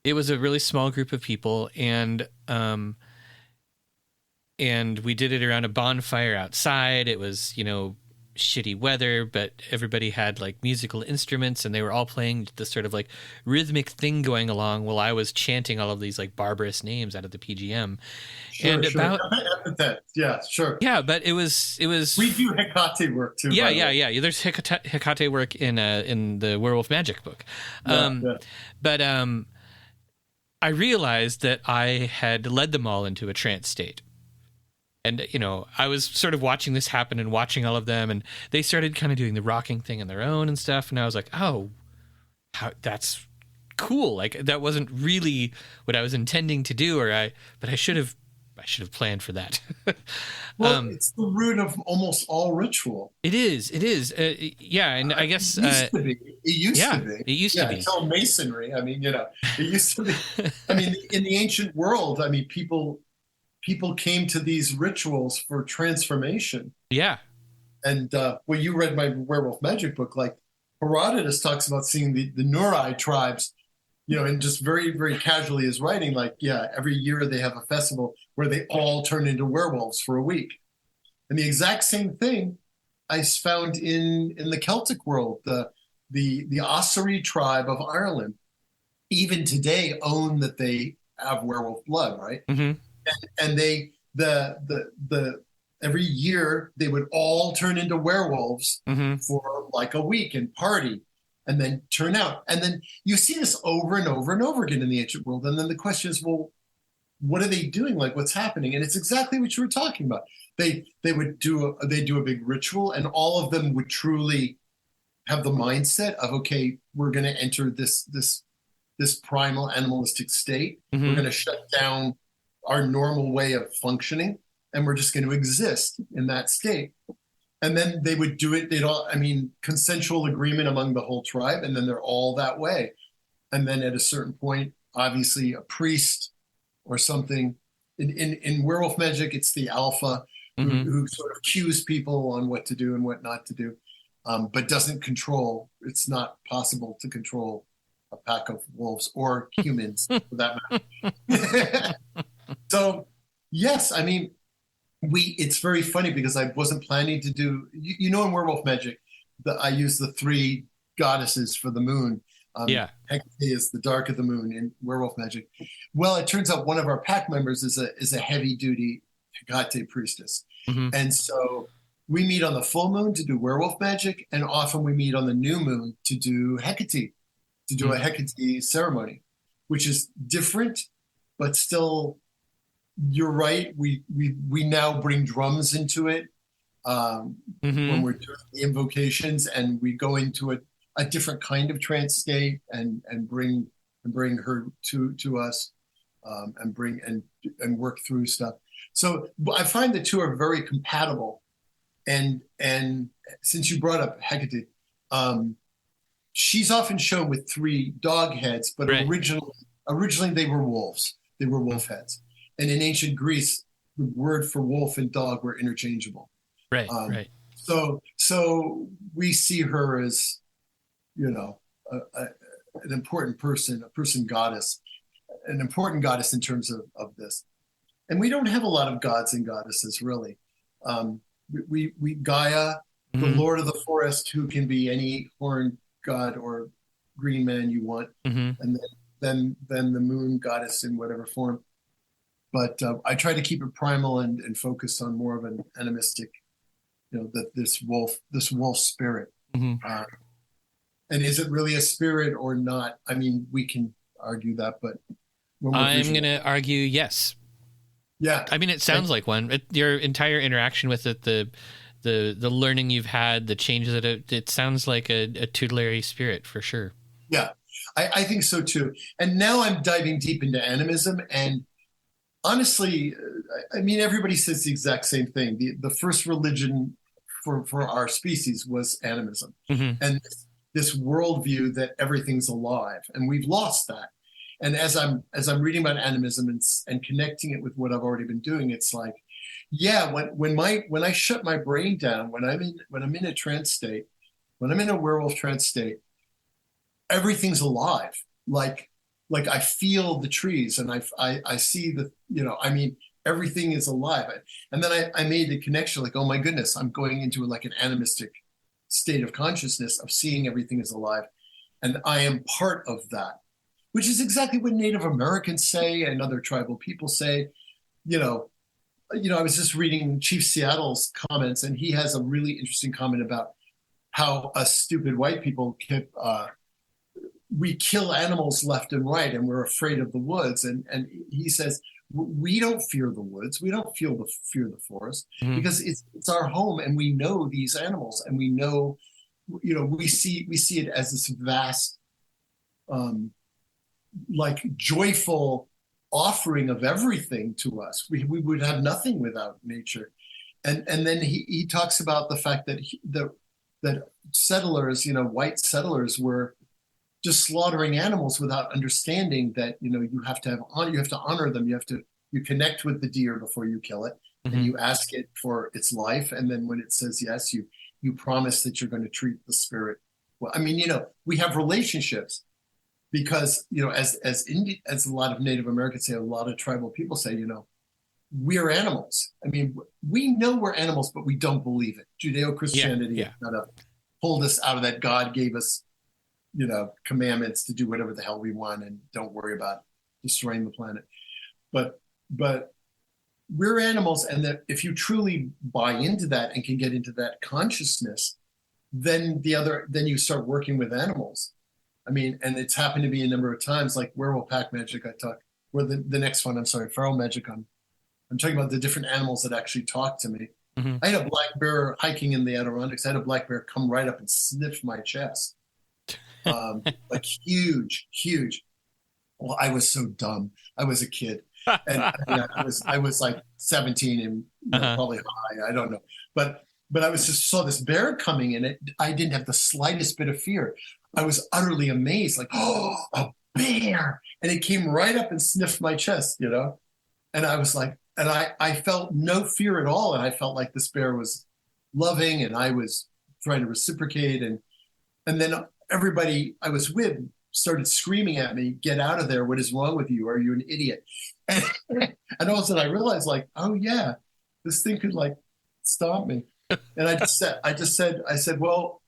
it was a really small group of people, and we did it around a bonfire outside. It was, shitty weather, but everybody had like musical instruments, and they were all playing this sort of like rhythmic thing going along while I was chanting all of these like barbarous names out of the PGM. Sure. Yeah, sure. Yeah, but it was we do Hecate work too. Yeah. There's Hecate work in the Werewolf Magic book. But I realized that I had led them all into a trance state. And, I was sort of watching this happen and watching all of them, and they started kind of doing the rocking thing on their own and stuff. And I was like, oh, that's cool. Like that wasn't really what I was intending to do, but I should have planned for that. Well, it's the root of almost all ritual. It is. Yeah. And I guess it used to be. It used to be. Until Masonry. I mean, it used to be. I mean, in the ancient world, I mean, people came to these rituals for transformation. Yeah. And you read my Werewolf Magic book, like Herodotus talks about seeing the Nurai tribes, and just very, very casually is writing like, every year they have a festival where they all turn into werewolves for a week. And the exact same thing I found in the Celtic world, the Ossory tribe of Ireland, even today own that they have werewolf blood, right? Mm-hmm. And they every year they would all turn into werewolves for like a week and party and then turn out. And then you see this over and over and over again in the ancient world. And then the question is, well, what are they doing? Like what's happening? And it's exactly what you were talking about. They do a big ritual, and all of them would truly have the mindset of, okay, we're going to enter this primal animalistic state. Mm-hmm. We're going to shut down our normal way of functioning, and we're just going to exist in that state. And then they would do it. Consensual agreement among the whole tribe, and then they're all that way. And then at a certain point, obviously a priest or something. In Werewolf Magic, it's the alpha who sort of cues people on what to do and what not to do, but doesn't control. It's not possible to control a pack of wolves or humans for that matter. So, yes, I mean, it's very funny because I wasn't planning to do, in Werewolf Magic, I use the three goddesses for the moon. Hecate is the dark of the moon in Werewolf Magic. Well, it turns out one of our pack members is a heavy duty Hecate priestess. Mm-hmm. And so we meet on the full moon to do Werewolf Magic, and often we meet on the new moon to do Hecate, a Hecate ceremony, which is different, but still, you're right. We now bring drums into it when we're doing the invocations, and we go into a different kind of trance state and bring her to us and work through stuff. So I find the two are very compatible, And since you brought up Hecate, she's often shown with 3 dog heads, but Right. originally they were wolves. They were wolf heads. And in ancient Greece, the word for wolf and dog were interchangeable. Right. Right. So we see her as, you know, an important person, a person goddess, an important goddess in terms of this. And we don't have a lot of gods and goddesses, really. We Gaia, the Lord of the Forest, who can be any horned god or green man you want, and then the moon goddess in whatever form. But I try to keep it primal and focus on more of an animistic, you know, that this wolf spirit. And is it really a spirit or not? I mean, we can argue that, but I'm going to argue yes. Yeah. I mean, it sounds like one. Your entire interaction with it, the learning you've had, the changes that it sounds like a tutelary spirit for sure. Yeah, I think so too. And now I'm diving deep into animism, and honestly, I mean, everybody says the exact same thing. The first religion for our species was animism, and this worldview that everything's alive, and we've lost that. And as I'm reading about animism and connecting it with what I've already been doing, it's like, yeah, when I shut my brain down, when I'm in a trance state, when I'm in a werewolf trance state, everything's alive. Like I feel the trees and I see the, you know, I mean, everything is alive. And then I made the connection, like, oh my goodness, I'm going into like an animistic state of consciousness of seeing everything is alive, and I am part of that, which is exactly what Native Americans say and other tribal people say. You know, I was just reading Chief Seattle's comments, and he has a really interesting comment about how us stupid white people we kill animals left and right, and we're afraid of the woods. And he says, we don't fear the woods. We don't fear the forest because it's our home, and we know these animals, and we know, you know, we see it as this vast, like joyful offering of everything to us. We would have nothing without nature. And then he talks about the fact that that settlers, you know, white settlers were just slaughtering animals without understanding that, you know, you have to honor them. You connect with the deer before you kill it, and you ask it for its life. And then when it says yes, you promise that you're going to treat the spirit well. I mean, you know, we have relationships because, you know, as a lot of Native Americans say, a lot of tribal people say, you know, we're animals. I mean, we know we're animals, but we don't believe it. Judeo-Christianity kind of pulled us out of that. God gave us, you know, commandments to do whatever the hell we want and don't worry about destroying the planet. But we're animals, and that if you truly buy into that and can get into that consciousness, then you start working with animals. I mean, and it's happened to be a number of times, like Werewolf Pack Magic. The next one, I'm sorry, Feral Magick. I'm talking about the different animals that actually talk to me. I had a black bear hiking in the Adirondacks. I had a black bear come right up and sniff my chest. Like huge. Well, I was so dumb. I was a kid. And I was like 17 and probably high. I don't know. But I was just saw this bear coming in it. I didn't have the slightest bit of fear. I was utterly amazed, like, oh, a bear. And it came right up and sniffed my chest, you know? And I was like, and I felt no fear at all. And I felt like this bear was loving, and I was trying to reciprocate. And then everybody I was with started screaming at me, "Get out of there. What is wrong with you? Are you an idiot?" And all of a sudden I realized, like, oh yeah, this thing could like stomp me. And I said, well,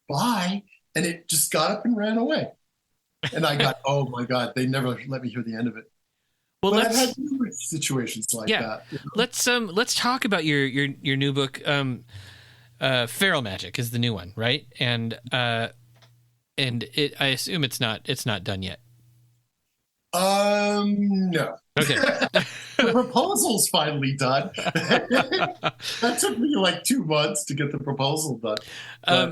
bye. And it just got up and ran away. And I got, oh my God, they never let me hear the end of it. Well, but I've had numerous situations like that. You know? Let's talk about your new book. Feral Magick is the new one, right? And I assume it's not done yet. No. Okay. The proposal's finally done. That took me like 2 months to get the proposal done.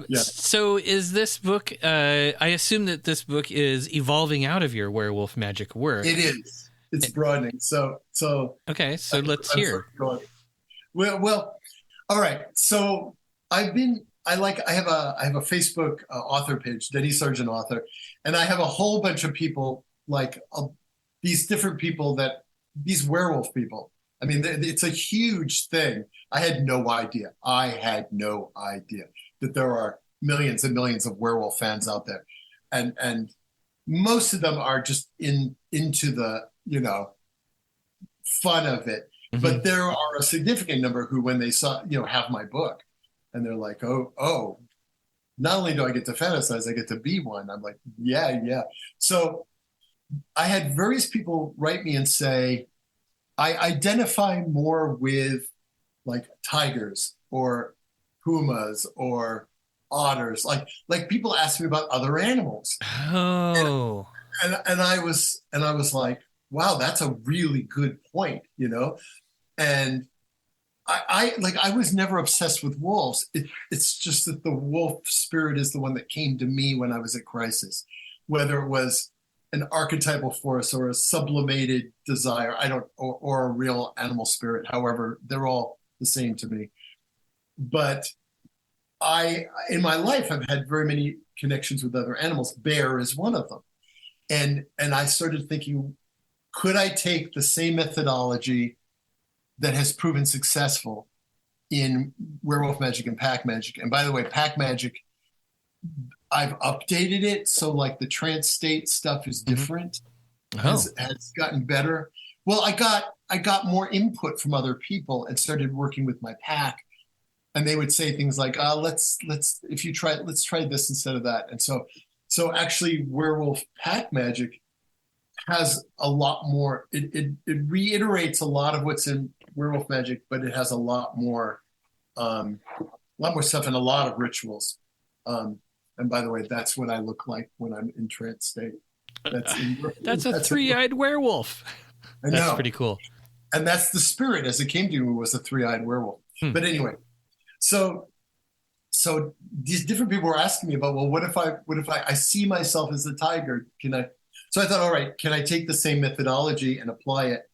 Yeah. So is this book, I assume that this book is evolving out of your werewolf magic work. It is. It's broadening. So okay. So let's hear. Well, All right. So I have a Facebook author page, Denny Sargent author, and I have a whole bunch of people like these different people these werewolf people. I mean, it's a huge thing. I had no idea that there are millions and millions of werewolf fans out there, and most of them are just into the fun of it. Mm-hmm. But there are a significant number who, when they saw have my book, and they're like, oh, not only do I get to fantasize, I get to be one. I'm like, yeah. So I had various people write me and say, I identify more with like tigers or pumas or otters. Like people ask me about other animals. Oh. And I was like, wow, that's a really good point, And I was never obsessed with wolves. It's just that the wolf spirit is the one that came to me when I was at crisis, whether it was an archetypal force or a sublimated desire, or a real animal spirit. However, they're all the same to me. But in my life, I've had very many connections with other animals. Bear is one of them. And I started thinking, could I take the same methodology that has proven successful in werewolf magic and pack magic? And by the way, pack magic, I've updated it. So like the trance state stuff is different, has gotten better. Well, I got more input from other people and started working with my pack. And they would say things like, let's try this instead of that. And so actually werewolf pack magic has a lot more, it reiterates a lot of what's in werewolf magic, but it has a lot more stuff and a lot of rituals. And by the way, that's what I look like when I'm in trance state. That's a three-eyed werewolf. I know. That's pretty cool. And that's the spirit as it came to me, was a three-eyed werewolf. But anyway, so these different people were asking me about, well, what if I see myself as a tiger? So I thought, all right, can I take the same methodology and apply it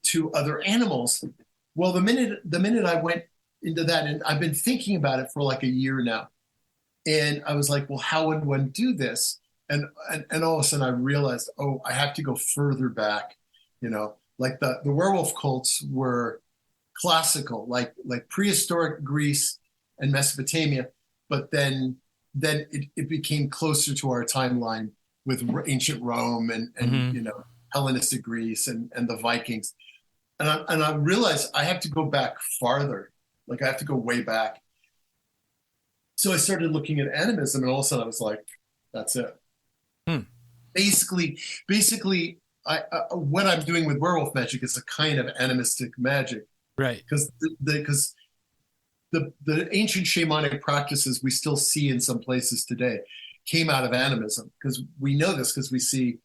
to other animals? Well, the minute I went into that, and I've been thinking about it for like a year now, and I was like, well, how would one do this? And all of a sudden I realized, oh, I have to go further back, like the werewolf cults were classical, like prehistoric Greece and Mesopotamia, but then it became closer to our timeline with ancient Rome and Hellenistic Greece and the Vikings. And I realized I have to go back farther, like I have to go way back. So I started looking at animism, and all of a sudden I was like, that's it. Basically, what I'm doing with werewolf magic is a kind of animistic magic. Right. Because the ancient shamanic practices we still see in some places today came out of animism, because we know this because we see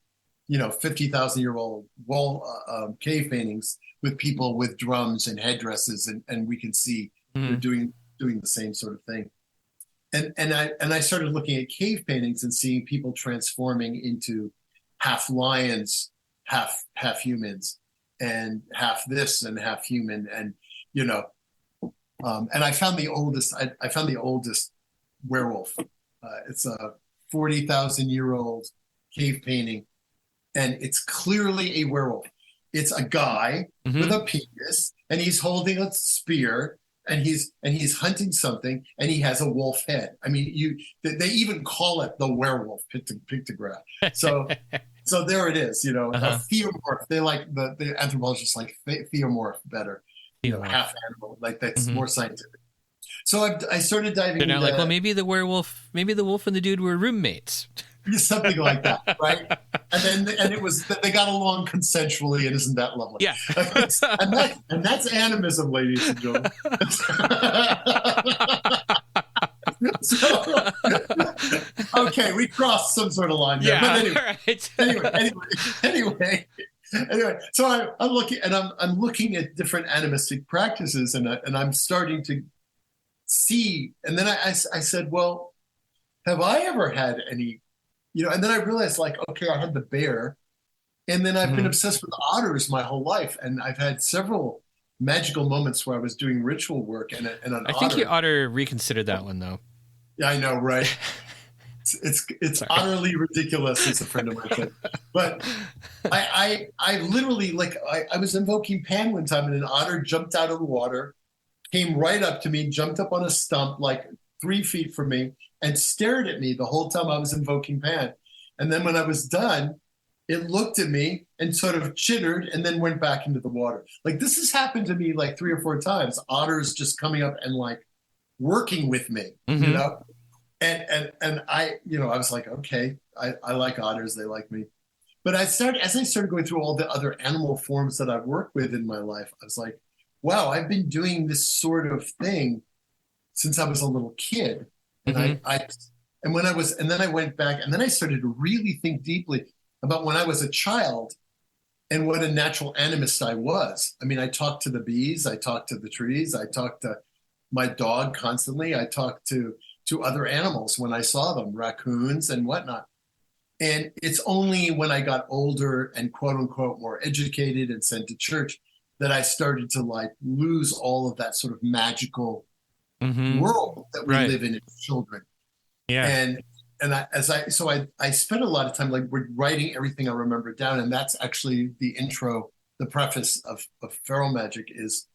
50,000-year-old wall cave paintings with people with drums and headdresses, and we can see they're doing the same sort of thing. And I started looking at cave paintings and seeing people transforming into half lions, half humans, and half this and half human, and and I found the oldest. I found the oldest werewolf. It's a 40,000-year-old cave painting, and it's clearly a werewolf. It's a guy with a penis, and he's holding a spear, and he's hunting something, and he has a wolf head. I mean, they even call it the werewolf pictograph. So there it is. A theomorph. They like the anthropologists like theomorph better. Half animal, like that's more scientific. So I started diving. They're now into, like, well, maybe the wolf and the dude were roommates. Something like that, right? And it was that they got along consensually, and isn't that lovely? Yeah. and that's animism, ladies and gentlemen. So, okay, we crossed some sort of line there. Yeah. But anyway. So I'm looking at different animistic practices, and I'm starting to see. And then I said, well, have I ever had any? And then I realized, like, okay, I had the bear, and then I've been obsessed with otters my whole life, and I've had several magical moments where I was doing ritual work and an I think otter. you ought to reconsider that one, though. Yeah, I know, right? It's utterly ridiculous, as a friend of mine said. But I literally, like, I was invoking Pan one time, and an otter jumped out of the water, came right up to me, jumped up on a stump like 3 feet from me, and stared at me the whole time I was invoking Pan. And then when I was done, it looked at me and sort of chittered and then went back into the water. Like, this has happened to me like 3 or 4 times. Otters just coming up and like working with me, Mm-hmm. you know? And I, you know, I was like, okay, I like otters. They like me. But as I started going through all the other animal forms that I've worked with in my life, I was like, wow, I've been doing this sort of thing since I was a little kid. And Mm-hmm. and then I went back, and then I started to really think deeply about when I was a child and what a natural animist I was. I mean, I talked to the bees, I talked to the trees, I talked to my dog constantly, I talked to other animals when I saw them, raccoons and whatnot. And it's only when I got older and quote unquote more educated and sent to church that I started to like lose all of that sort of magical Mm-hmm. world that we Right. live in as children. Yeah. And I spent a lot of time like writing everything I remember down, and that's actually the intro, the preface of Feral Magick is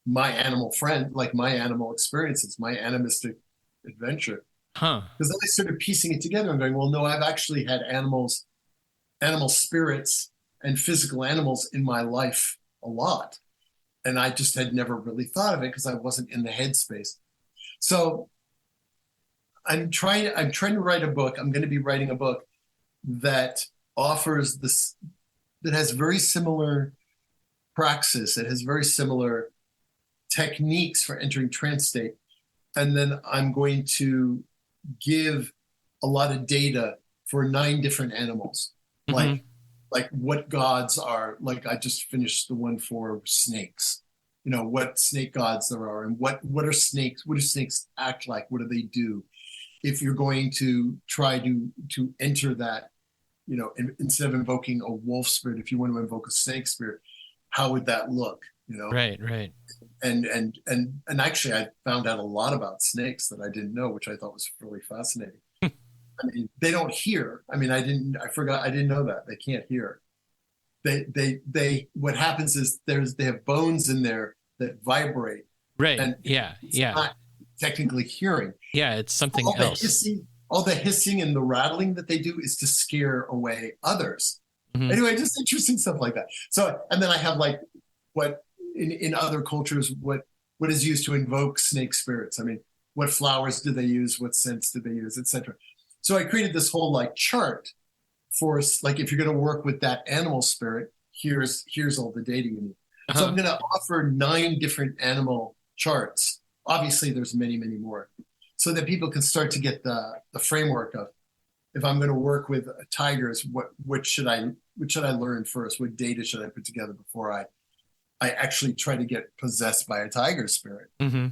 my animal friend, like my animal experiences, my animistic adventure. Huh. Because then I started piecing it together and going, well, no, I've actually had animal spirits and physical animals in my life a lot. And I just had never really thought of it because I wasn't in the headspace. So I'm trying to write a book. I'm going to be writing a book that offers this, that has very similar praxis. It has very similar techniques for entering trance state. And then I'm going to give a lot of data for 9 different animals, Mm-hmm. like what gods are. Like I just finished the one for snakes. You know, what snake gods there are, and what are snakes? What do snakes act like? What do they do? If you're going to try to enter that, you know, instead of invoking a wolf spirit, if you want to invoke a snake spirit, how would that look? You know, Right. and actually, I found out a lot about snakes that I didn't know, which I thought was really fascinating. I mean, they don't hear. I mean, I didn't know that they can't hear. They what happens is they have bones in there that vibrate. Right. And Yeah. it's Yeah. not technically hearing. Yeah. It's something all else. all the hissing and the rattling that they do is to scare away others. Mhm. Anyway, just interesting stuff like that. So, and then I have like what in other cultures, what is used to invoke snake spirits. I mean, what flowers do they use? What scents do they use, etc. So I created this whole like chart for like, if you're going to work with that animal spirit, here's all the data you need. So Uh-huh. I'm going to offer 9 different animal charts. Obviously, there's many, many more, so that people can start to get the framework of, if I'm going to work with tigers, what should I learn first? What data should I put together before I actually try to get possessed by a tiger spirit? Mm-hmm.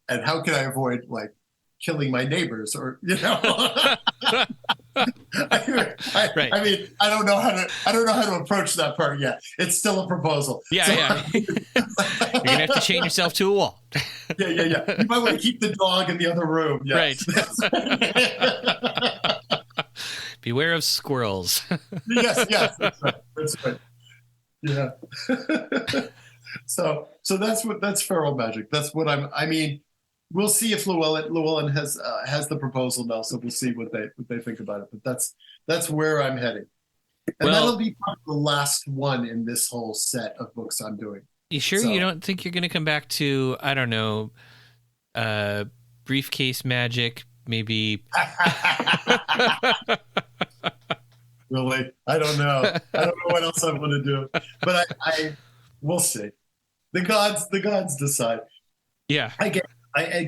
And how can I avoid like killing my neighbors, or you know? Right. I mean, I don't know how to approach that part yet. It's still a proposal. Yeah. So- Yeah. You're gonna have to chain yourself to a wall. Yeah. You might want to keep the dog in the other room. Yeah. Right. Beware of squirrels. Yes. That's right. Yeah. So that's Feral Magick. That's what I mean, we'll see if Llewellyn has the proposal now, so we'll see what they think about it. But that's where I'm heading. And Well- that'll be probably the last one in this whole set of books I'm doing. You sure So- you don't think you're gonna come back to, I don't know, briefcase magic, maybe? Really? I don't know. I don't know what else I want to do. But I we'll see. The gods decide. Yeah.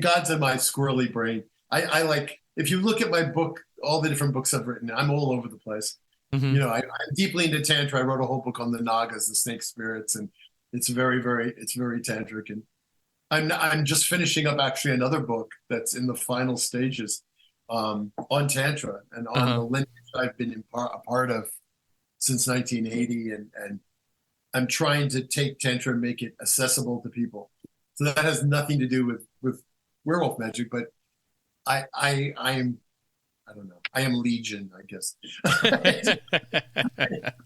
God's in my squirrely brain. I like, if you look at my book, all the different books I've written, I'm all over the place. Mhm. You know, I'm deeply into Tantra. I wrote a whole book on the Nagas, the snake spirits, and it's very tantric. And I'm just finishing up actually another book that's in the final stages on Tantra and on Uh-huh. the lineage I've been a part of since 1980, and I'm trying to take Tantra and make it accessible to people. So that has nothing to do with werewolf magic, but I am, I don't know. I am Legion, I guess.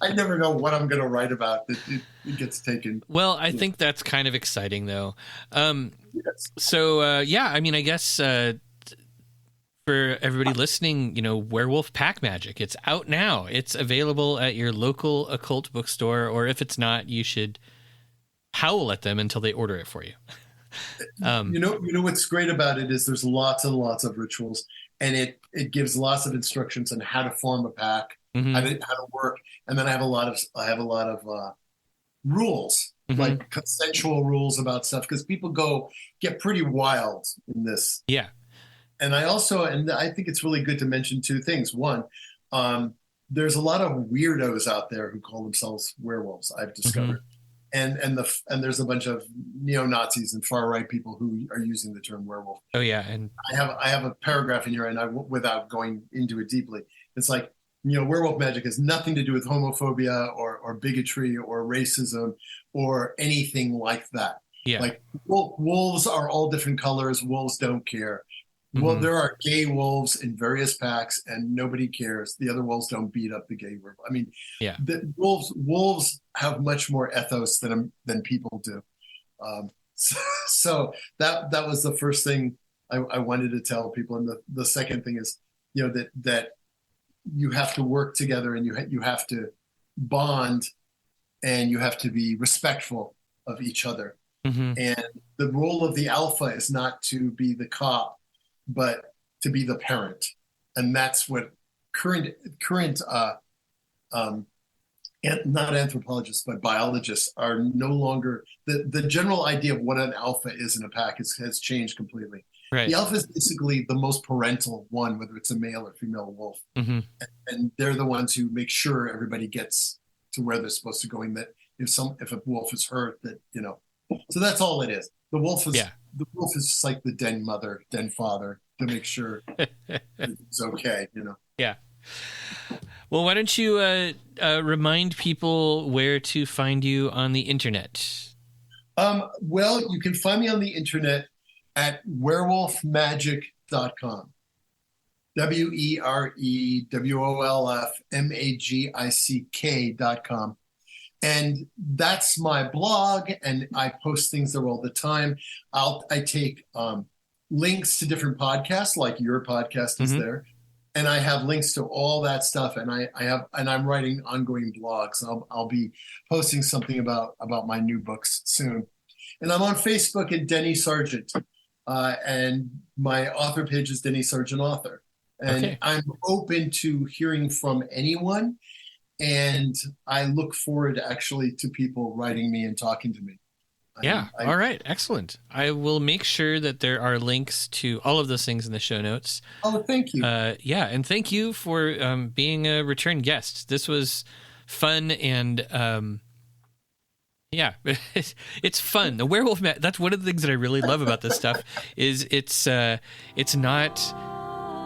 I never know what I'm going to write about. It gets taken. Well, I think that's kind of exciting, though. Yes. So, yeah, I mean, I guess for everybody listening, Werewolf Pack Magic, it's out now. It's available at your local occult bookstore, or if it's not, you should howl at them until they order it for you. You know what's great about it is there's lots and lots of rituals, and it gives lots of instructions on how to form a pack, how to work, and then I have a lot of rules, like consensual rules about stuff, because people get pretty wild in this. Yeah, and I think it's really good to mention two things. One, there's a lot of weirdos out there who call themselves werewolves, I've discovered. And there's a bunch of neo-Nazis and far-right people who are using the term werewolf. Oh yeah, and I have a paragraph in here, and without going into it deeply, it's like, werewolf magic has nothing to do with homophobia or bigotry or racism or anything like that. Yeah, like wolves are all different colors. Wolves don't care. Well, there are gay wolves in various packs, and nobody cares. The other wolves don't beat up the gay werewolf. I mean, yeah, the wolves have much more ethos than people do. So that was the first thing I wanted to tell people, and the second thing is, that you have to work together, and you have to bond, and you have to be respectful of each other. And the role of the alpha is not to be the cop, but to be the parent. And that's what current not anthropologists, but biologists are no longer, the general idea of what an alpha is in a pack has changed completely. Right. The alpha is basically the most parental one, whether it's a male or female wolf. And they're the ones who make sure everybody gets to where they're supposed to go, and that if a wolf is hurt, that, so that's all it is. The wolf is just like the den mother, den father, to make sure it's okay, Yeah. Well, why don't you remind people where to find you on the internet? Well, you can find me on the internet at werewolfmagic.com. WEREWOLFMAGICK.com. And that's my blog, and I post things there all the time. I take links to different podcasts, like your podcast is there, and I have links to all that stuff. And I'm writing ongoing blogs. I'll be posting something about my new books soon. And I'm on Facebook at Denny Sargent, and my author page is Denny Sargent Author. And I'm open to hearing from anyone. And I look forward actually to people writing me and talking to me. Yeah. All right. Excellent. I will make sure that there are links to all of those things in the show notes. Oh, thank you. Yeah. And thank you for being a return guest. This was fun. And yeah, it's fun. The werewolf, that's one of the things that I really love about this stuff is it's not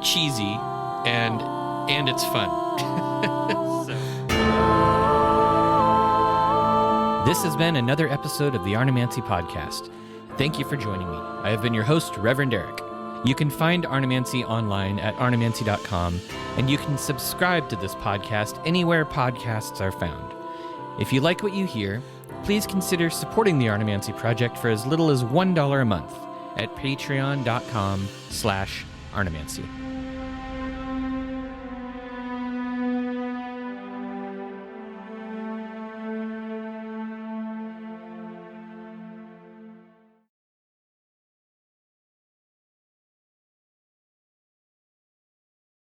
cheesy and it's fun. This has been another episode of the Arnemancy Podcast. Thank you for joining me. I have been your host, Reverend Eric. You can find Arnemancy online at arnemancy.com, and you can subscribe to this podcast anywhere podcasts are found. If you like what you hear, please consider supporting the Arnemancy Project for as little as $1 a month at patreon.com/Arnemancy.